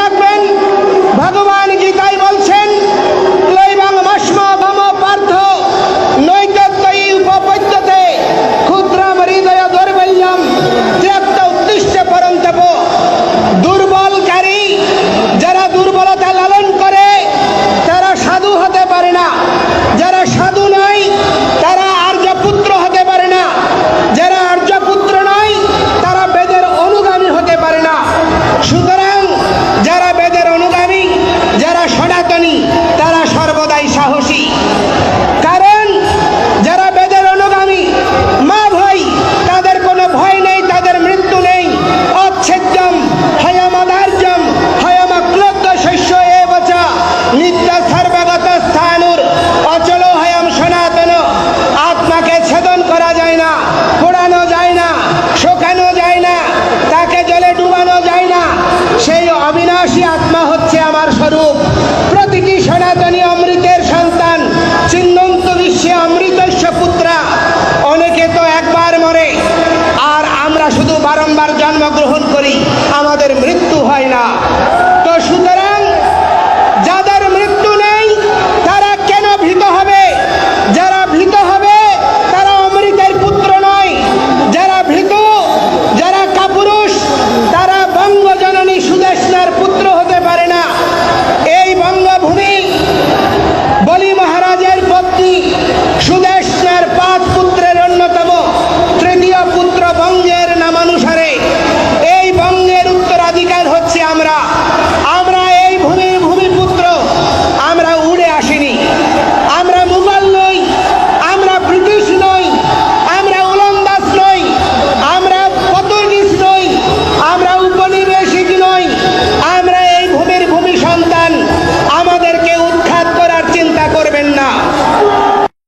রাখবেন, ভগবান গীতায় বলছেন ক্লৈবাং মস্ম মম পার্থ নৈকত্যৈ উপপদ্যতে ক্ষুদ্রম হৃদয় দৌর্বল্যম ত্যক্ত উত্তিষ্ঠ পরন্তপ। দুর্বলকারী যারা দুর্বলতা লালন করে তারা সাধু হতে পারে না, যারা সাধু নয় তারা আর্যপুত্র হতে পারে না, যারা আর্যপুত্র নয় তারা বেদের অনুগামী হতে পারে না। সুতরাং যারা বেদের অনুগামী, যারা সনাতনী তারা সর্বদাই সাহসী। কারণ যারা বেদের অনুগামী মা ভয়, তাদের কোনো ভয় নেই, তাদের মৃত্যু নেই। অচ্ছেদ্যম হয়মদার্যম হয়মক্লব্ধ শস্য এবচ নিত্য সর্বগত স্থানুর অচল হয়ম সনাতন। আত্মাকে ছেদন করা যায় না, পোড়ানো যায় না, শোকানো যায় না, তাকে জলে ডুবানো যায় না। সেই অবিনাশী আত্মা হচ্ছে আমার স্বরূপ।